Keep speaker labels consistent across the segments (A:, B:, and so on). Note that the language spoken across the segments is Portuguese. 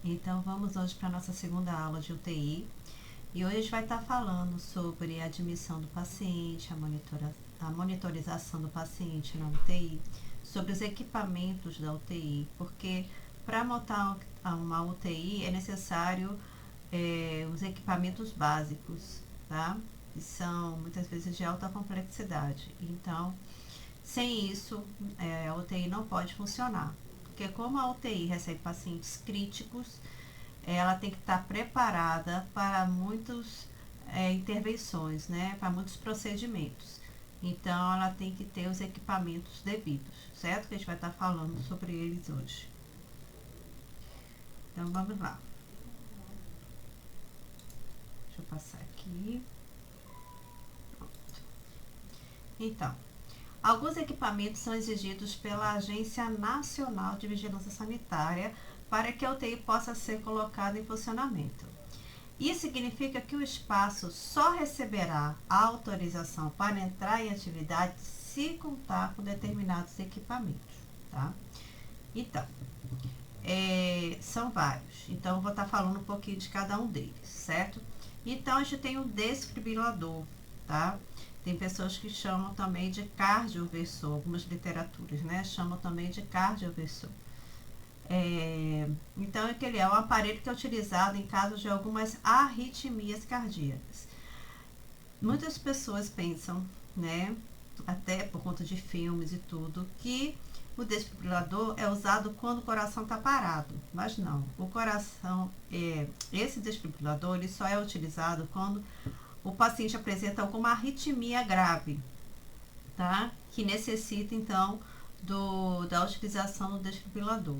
A: Então vamos hoje para a nossa segunda aula de UTI e hoje a gente vai estar falando sobre a admissão do paciente, a monitorização do paciente na UTI, sobre os equipamentos da UTI, porque para montar uma UTI é necessário os equipamentos básicos, tá? Que são muitas vezes de alta complexidade. Então, sem isso, a UTI não pode funcionar. Porque como a UTI recebe pacientes críticos, ela tem que estar preparada para muitas intervenções, né? Para muitos procedimentos. Então, ela tem que ter os equipamentos devidos, certo? Que a gente vai estar falando sobre eles hoje. Então, vamos lá. Deixa eu passar aqui. Pronto. Então, alguns equipamentos são exigidos pela Agência Nacional de Vigilância Sanitária para que a UTI possa ser colocada em funcionamento. Isso significa que o espaço só receberá a autorização para entrar em atividade se contar com determinados equipamentos, tá? Então, são vários. Então, eu vou estar falando um pouquinho de cada um deles, certo? Então, a gente tem o desfibrilador, tá? Tem pessoas que chamam também de cardioversor, algumas literaturas, né? Chamam também de cardioversor. Então, aquele é um aparelho que é utilizado em caso de algumas arritmias cardíacas. Muitas pessoas pensam, né? Até por conta de filmes e tudo, que o desfibrilador é usado quando o coração está parado, mas não. O coração, esse desfibrilador, ele só é utilizado quando o paciente apresenta alguma arritmia grave, tá? Que necessita, então, da utilização do desfibrilador.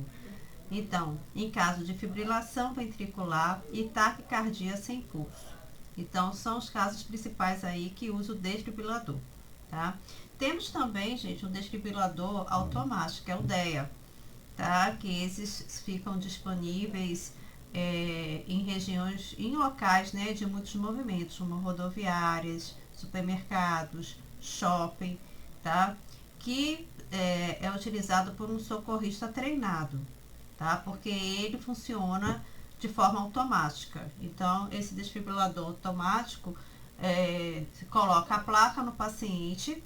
A: Então, em caso de fibrilação ventricular e taquicardia sem pulso. Então, são os casos principais aí que usa o desfibrilador, tá? Temos também, gente, um desfibrilador automático, que é o DEA, tá? Que esses ficam disponíveis em regiões, em locais, né, de muitos movimentos, como rodoviárias, supermercados, shopping, tá? Que é utilizado por um socorrista treinado, tá? Porque ele funciona de forma automática. Então, esse desfibrilador automático, se coloca a placa no paciente,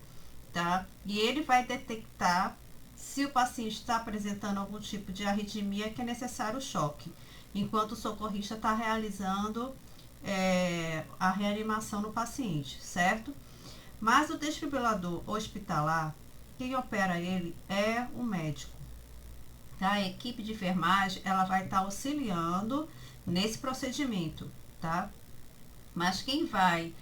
A: tá? E ele vai detectar se o paciente está apresentando algum tipo de arritmia que é necessário o choque, enquanto o socorrista está realizando a reanimação no paciente, certo? Mas o desfibrilador hospitalar, quem opera ele é o médico. Tá? A equipe de enfermagem, ela vai estar auxiliando nesse procedimento, tá? Mas quem vai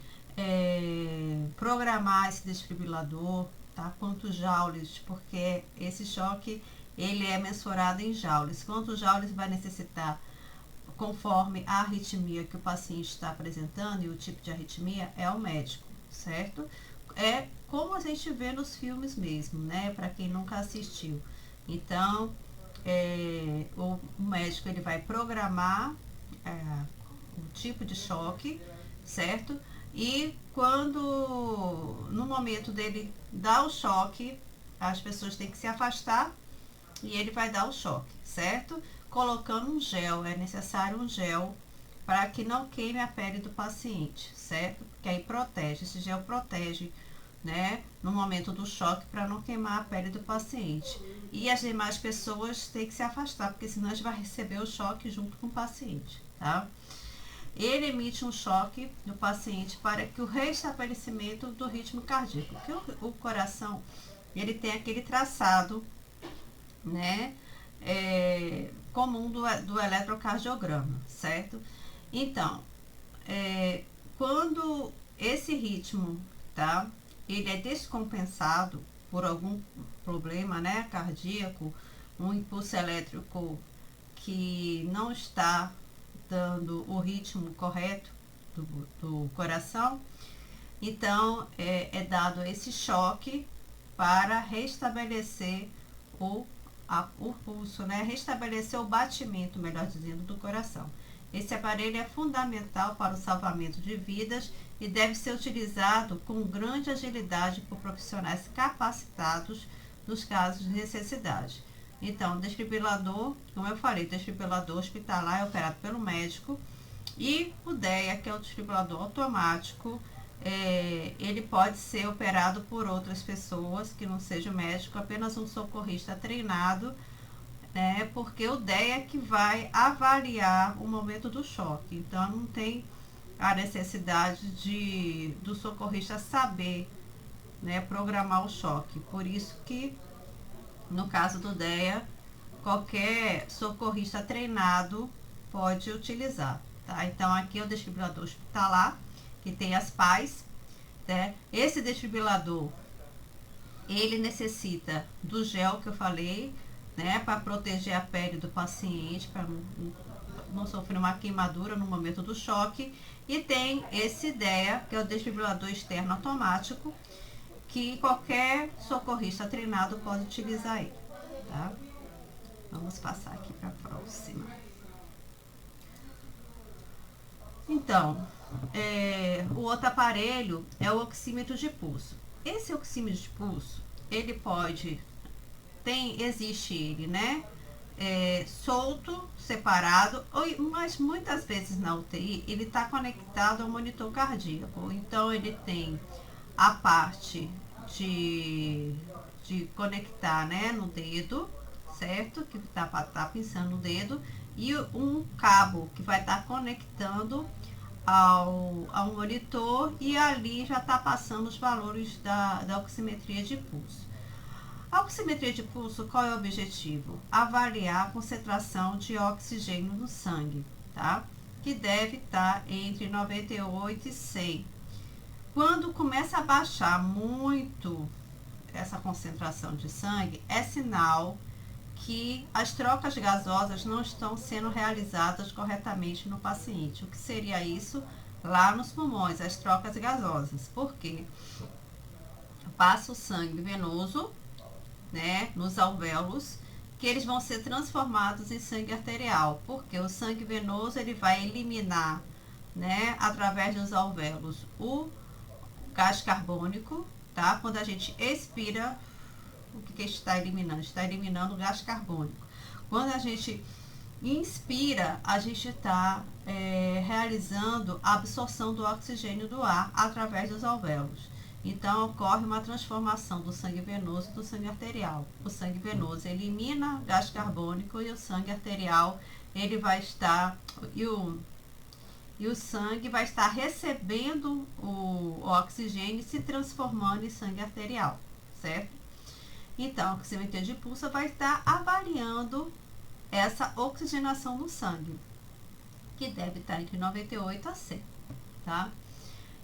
A: programar esse desfibrilador, tá? Quantos joules, porque esse choque, ele é mensurado em joules. Quantos joules vai necessitar, conforme a arritmia que o paciente está apresentando e o tipo de arritmia, é o médico, certo? É como a gente vê nos filmes mesmo, né? Para quem nunca assistiu. Então, o médico, ele vai programar o tipo de choque, certo? E no momento dele dar o choque, as pessoas têm que se afastar e ele vai dar o choque, certo? Colocando um gel, é necessário um gel para que não queime a pele do paciente, certo? Porque aí protege, esse gel protege, né, no momento do choque, para não queimar a pele do paciente. E as demais pessoas têm que se afastar, porque senão a gente vai receber o choque junto com o paciente, tá? Ele emite um choque no paciente para que o restabelecimento do ritmo cardíaco, porque o coração, ele tem aquele traçado, né, comum do eletrocardiograma, certo? Então, quando esse ritmo, tá, ele é descompensado por algum problema, né, cardíaco, um impulso elétrico que não está dando o ritmo correto do coração, então é dado esse choque para restabelecer o pulso, né? Restabelecer o batimento, melhor dizendo, do coração. Esse aparelho é fundamental para o salvamento de vidas e deve ser utilizado com grande agilidade por profissionais capacitados nos casos de necessidade. Então, o desfibrilador, como eu falei, o desfibrilador hospitalar é operado pelo médico, e o DEA, que é o desfibrilador automático, ele pode ser operado por outras pessoas que não seja o médico, apenas um socorrista treinado, né? Porque o DEA é que vai avaliar o momento do choque. Então, não tem a necessidade do socorrista saber, né, programar o choque. Por isso que, no caso do DEA, qualquer socorrista treinado pode utilizar. Tá? Então, aqui é o desfibrilador hospitalar, que tem as pás. Né? Esse desfibrilador, ele necessita do gel que eu falei, né, para proteger a pele do paciente, para não sofrer uma queimadura no momento do choque. E tem esse DEA, que é o desfibrilador externo automático, que qualquer socorrista treinado pode utilizar ele. Tá? Vamos passar aqui para a próxima. Então, o outro aparelho é o oxímetro de pulso. Esse oxímetro de pulso, ele pode, existe ele, né? Solto, separado, mas muitas vezes na UTI ele está conectado ao monitor cardíaco. Então, ele tem a parte de conectar, né, no dedo, certo? Que tá pinçando o dedo, e um cabo que vai estar conectando ao monitor, e ali já está passando os valores da oximetria de pulso. A oximetria de pulso, qual é o objetivo? Avaliar a concentração de oxigênio no sangue, tá? Que deve estar entre 98 e 100. Quando começa a baixar muito essa concentração de sangue, é sinal que as trocas gasosas não estão sendo realizadas corretamente no paciente. O que seria isso? Lá nos pulmões, as trocas gasosas. Por quê? Passa o sangue venoso, né, nos alvéolos, que eles vão ser transformados em sangue arterial. Porque o sangue venoso, ele vai eliminar, né, através dos alvéolos, o gás carbônico, tá? Quando a gente expira, o que está eliminando? Está eliminando o gás carbônico. Quando a gente inspira, a gente está realizando a absorção do oxigênio do ar através dos alvéolos. Então, ocorre uma transformação do sangue venoso e do sangue arterial. O sangue venoso elimina gás carbônico, e o sangue arterial, ele vai estar... E o sangue vai estar recebendo o oxigênio e se transformando em sangue arterial, certo? Então, a oximetria de pulso vai estar avaliando essa oxigenação no sangue, que deve estar entre 98 a 100, tá?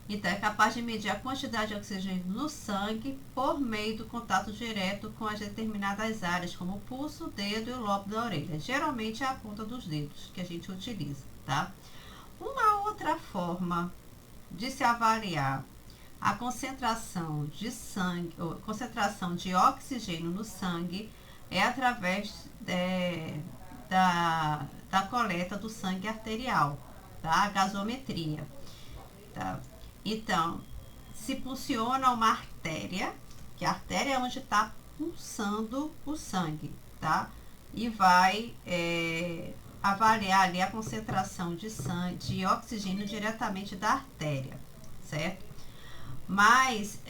A: Então, é capaz de medir a quantidade de oxigênio no sangue por meio do contato direto com as determinadas áreas, como o pulso, o dedo e o lobo da orelha. Geralmente é a ponta dos dedos que a gente utiliza, tá? Uma outra forma de se avaliar a concentração de sangue, ou concentração de oxigênio no sangue, é através da coleta do sangue arterial, tá? A gasometria, tá? Então, se pulsiona uma artéria, que a artéria é onde está pulsando o sangue, tá? E vai avaliar ali a concentração de sangue, de oxigênio diretamente da artéria, certo? Mas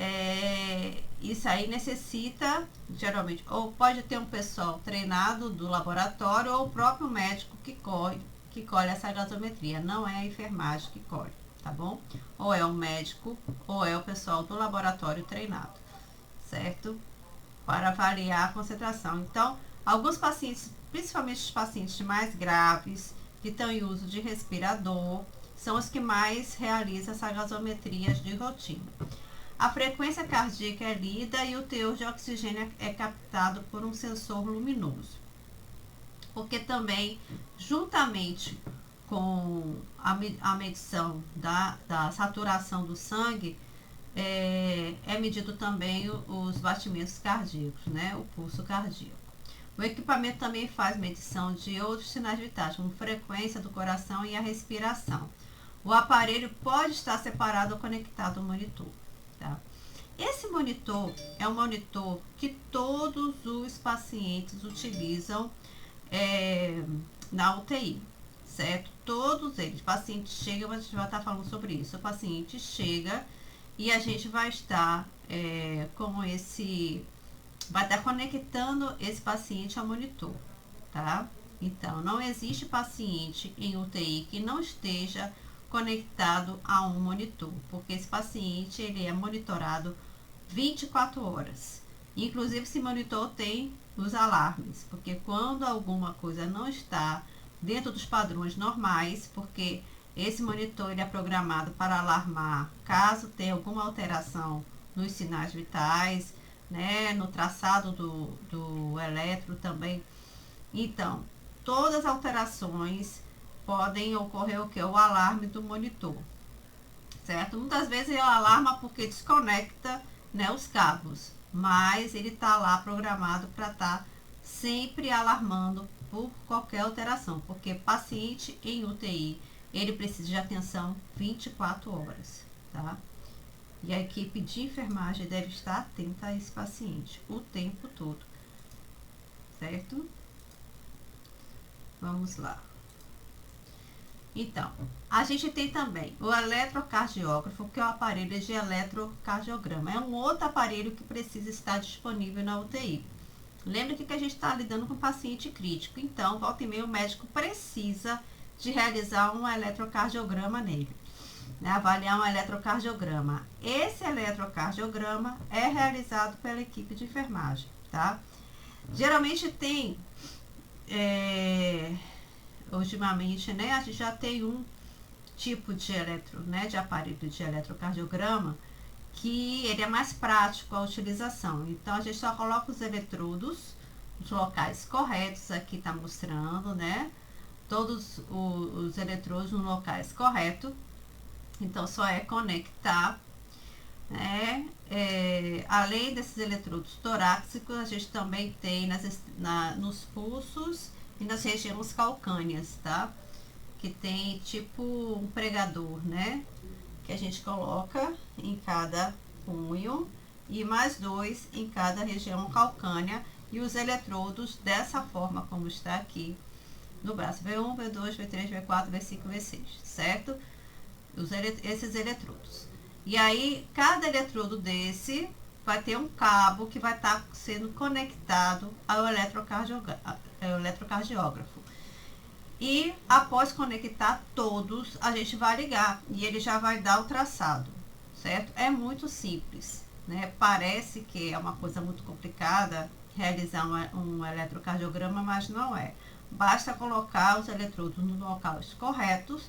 A: isso aí necessita, geralmente, ou pode ter um pessoal treinado do laboratório, ou o próprio médico que colhe essa gasometria. Não é a enfermagem que colhe, tá bom? Ou é o médico, ou é o pessoal do laboratório treinado, certo? Para avaliar a concentração. Então, alguns pacientes, principalmente os pacientes mais graves, que estão em uso de respirador, são os que mais realizam essa gasometria de rotina. A frequência cardíaca é lida e o teor de oxigênio é captado por um sensor luminoso. Porque também, juntamente com a medição da saturação do sangue, é medido também os batimentos cardíacos, né? O pulso cardíaco. O equipamento também faz medição de outros sinais vitais, como frequência do coração e a respiração. O aparelho pode estar separado ou conectado ao monitor, tá? Esse monitor é um monitor que todos os pacientes utilizam na UTI, certo? Todos eles. O paciente chega, a gente vai estar falando sobre isso. O paciente chega e a gente vai estar vai estar conectando esse paciente ao monitor, tá? Então, não existe paciente em UTI que não esteja conectado a um monitor, porque esse paciente ele é monitorado 24 horas. Inclusive, esse monitor tem os alarmes, porque quando alguma coisa não está dentro dos padrões normais, porque esse monitor ele é programado para alarmar caso tenha alguma alteração nos sinais vitais, né, no traçado do eletro também. Então, todas as alterações podem ocorrer o alarme do monitor, certo? Muitas vezes ele alarma porque desconecta, né, os cabos, mas ele está lá programado para estar sempre alarmando por qualquer alteração, porque paciente em UTI, ele precisa de atenção 24 horas, tá? E a equipe de enfermagem deve estar atenta a esse paciente o tempo todo, certo? Vamos lá. Então, a gente tem também o eletrocardiógrafo, que é o aparelho de eletrocardiograma. É um outro aparelho que precisa estar disponível na UTI. Lembra que a gente está lidando com paciente crítico. Então, volta e meia, o médico precisa de realizar um eletrocardiograma nele, né? Avaliar um eletrocardiograma. Esse eletrocardiograma é realizado pela equipe de enfermagem, tá? Geralmente tem... ultimamente, né, a gente já tem um tipo de de aparelho de eletrocardiograma que ele é mais prático a utilização. Então, a gente só coloca os eletrodos nos locais corretos, aqui tá mostrando, né, todos os eletrodos nos locais corretos. Então, só é conectar, né, além desses eletrodos torácicos, a gente também tem nos pulsos e nas regiões calcâneas, tá? Que tem tipo um pregador, né? Que a gente coloca em cada punho e mais 2 em cada região calcânea e os eletrodos dessa forma como está aqui no braço. V1, V2, V3, V4, V5, V6, certo? Esses eletrodos. E aí, cada eletrodo desse vai ter um cabo que vai estar sendo conectado ao eletrocardiógrafo. E após conectar todos, a gente vai ligar e ele já vai dar o traçado, certo? É muito simples, né? Parece que é uma coisa muito complicada realizar um eletrocardiograma, mas não é. Basta colocar os eletrodos nos locais corretos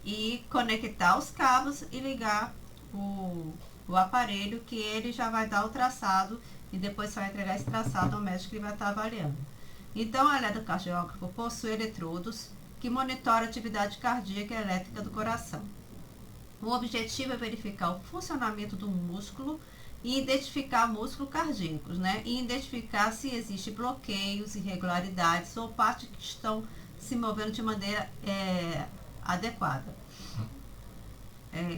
A: e conectar os cabos e ligar o aparelho, que ele já vai dar o traçado e depois você vai entregar esse traçado ao médico que ele vai estar avaliando. Então, o eletrocardiógrafo possui eletrodos que monitoram a atividade cardíaca e elétrica do coração. O objetivo é verificar o funcionamento do músculo e identificar músculos cardíacos, né? E identificar se existe bloqueios, irregularidades ou partes que estão se movendo de maneira adequada.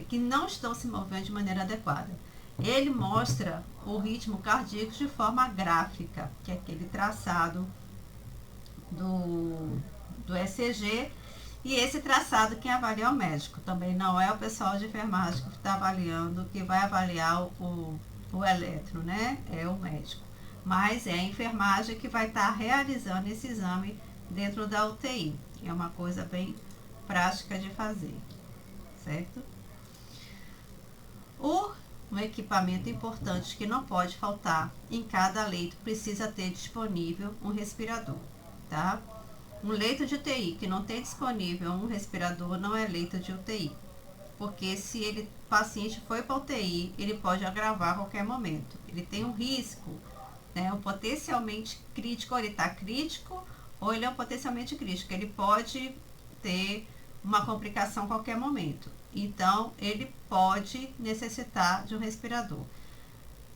A: Que não estão se movendo de maneira adequada. Ele mostra o ritmo cardíaco de forma gráfica, que é aquele traçado do ECG, e esse traçado quem avalia é o médico. Também não é o pessoal de enfermagem que está avaliando, que vai avaliar o eletro, né? É o médico. Mas é a enfermagem que vai estar realizando esse exame dentro da UTI. É uma coisa bem prática de fazer, certo? Um equipamento importante que não pode faltar em cada leito precisa ter disponível um respirador, tá? Um leito de UTI que não tem disponível um respirador não é leito de UTI, porque se o paciente foi para UTI, ele pode agravar a qualquer momento. Ele tem um risco, né, um potencialmente crítico, ou ele está crítico, ou ele é um potencialmente crítico. Ele pode ter uma complicação a qualquer momento. Então, ele pode necessitar de um respirador.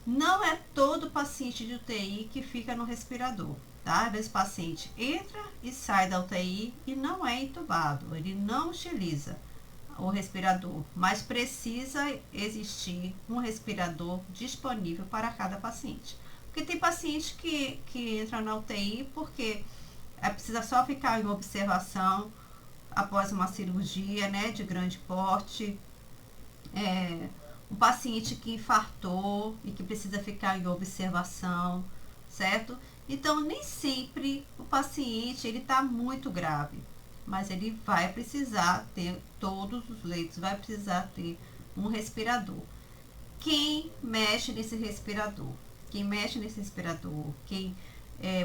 A: Não é todo paciente de UTI que fica no respirador, tá? Às vezes o paciente entra e sai da UTI e não é entubado, ele não utiliza o respirador, mas precisa existir um respirador disponível para cada paciente. Porque tem paciente que entra na UTI porque precisa só ficar em observação após uma cirurgia, né, de grande porte. Um paciente que infartou e que precisa ficar em observação, certo? Então, nem sempre o paciente ele está muito grave, mas ele vai precisar ter todos os leitos, vai precisar ter um respirador. Quem mexe nesse respirador? Quem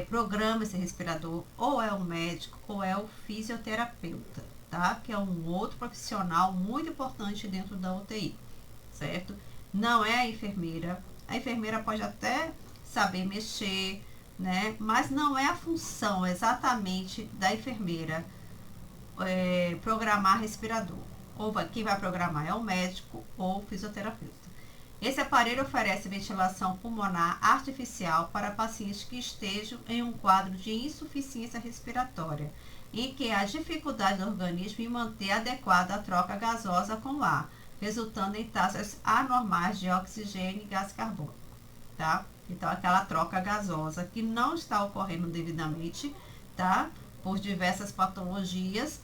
A: programa esse respirador, ou é o médico ou é o fisioterapeuta, tá? Que é um outro profissional muito importante dentro da UTI, certo? Não é a enfermeira. A enfermeira pode até saber mexer, né? Mas não é a função exatamente da enfermeira programar respirador. Quem vai programar é o médico ou o fisioterapeuta. Esse aparelho oferece ventilação pulmonar artificial para pacientes que estejam em um quadro de insuficiência respiratória, em que há dificuldade do organismo em manter adequada a troca gasosa com o ar, resultando em taxas anormais de oxigênio e gás carbônico, tá? Então, aquela troca gasosa que não está ocorrendo devidamente, tá? Por diversas patologias,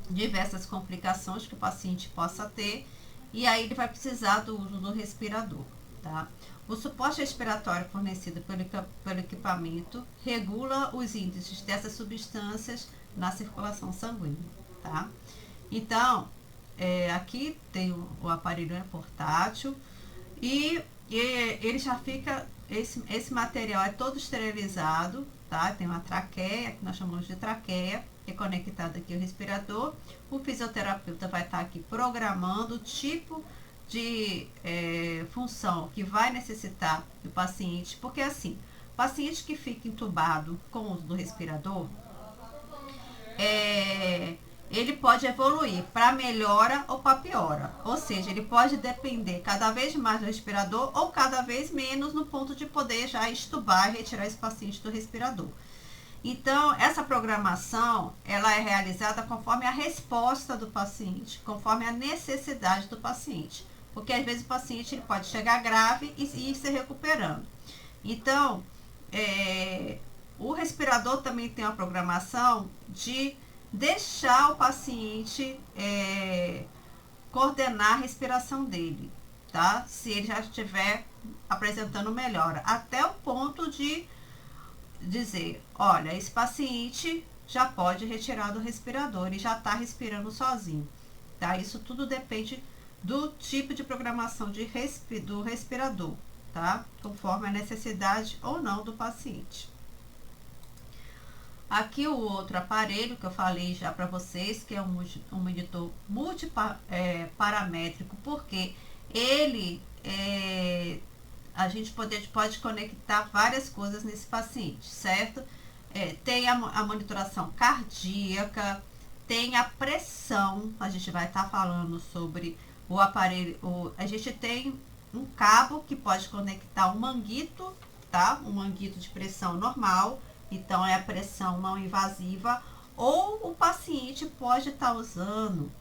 A: diversas complicações que o paciente possa ter, e aí ele vai precisar do uso do respirador, tá? O suporte respiratório fornecido pelo equipamento regula os índices dessas substâncias na circulação sanguínea, tá? Então, aqui tem o aparelho portátil e ele já fica, esse material é todo esterilizado, tá? Tem uma traqueia, que nós chamamos de traqueia, que é conectada aqui ao respirador. O fisioterapeuta vai estar aqui programando o tipo de função que vai necessitar do paciente, porque assim, paciente que fica entubado com o uso do respirador, ele pode evoluir para melhora ou para piora, ou seja, ele pode depender cada vez mais do respirador ou cada vez menos no ponto de poder já extubar e retirar esse paciente do respirador. Então, essa programação, ela é realizada conforme a resposta do paciente, conforme a necessidade do paciente. Porque, às vezes, o paciente ele pode chegar grave e ir se recuperando. Então, o respirador também tem uma programação de deixar o paciente coordenar a respiração dele, tá? Se ele já estiver apresentando melhora, até o ponto de dizer, olha, esse paciente já pode retirar do respirador e já está respirando sozinho, tá? Isso tudo depende do tipo de programação do respirador, tá? Conforme a necessidade ou não do paciente. Aqui o outro aparelho que eu falei já para vocês, que é um monitor multiparamétrico, porque ele a gente pode conectar várias coisas nesse paciente, certo? Tem a monitoração cardíaca, tem a pressão, a gente vai estar falando sobre o aparelho, a gente tem um cabo que pode conectar um manguito, tá? Um manguito de pressão normal, então é a pressão não invasiva, ou o paciente pode estar usando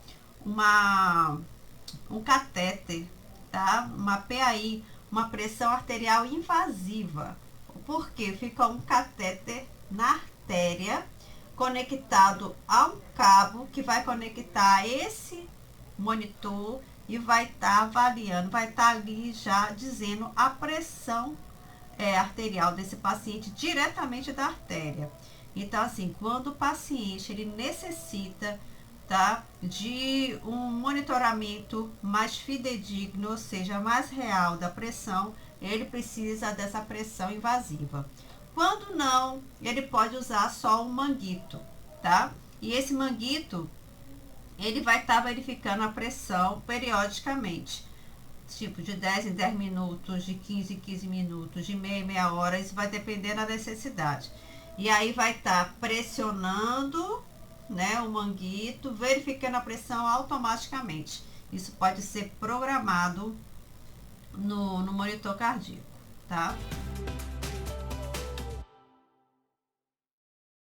A: um catéter, tá? Uma PAI, uma pressão arterial invasiva, porque fica um catéter na artéria conectado a um cabo que vai conectar esse monitor e vai estar avaliando, vai estar ali já dizendo a pressão arterial desse paciente diretamente da artéria. Então, assim, quando o paciente ele necessita, tá, de um monitoramento mais fidedigno, ou seja, mais real da pressão, ele precisa dessa pressão invasiva. Quando não, ele pode usar só um manguito, tá? E esse manguito, ele vai estar verificando a pressão periodicamente, tipo de 10 em 10 minutos, de 15 em 15 minutos, de meia em meia hora, isso vai depender da necessidade. E aí vai estar pressionando, né, o manguito, verificando a pressão automaticamente. Isso pode ser programado no monitor cardíaco, tá?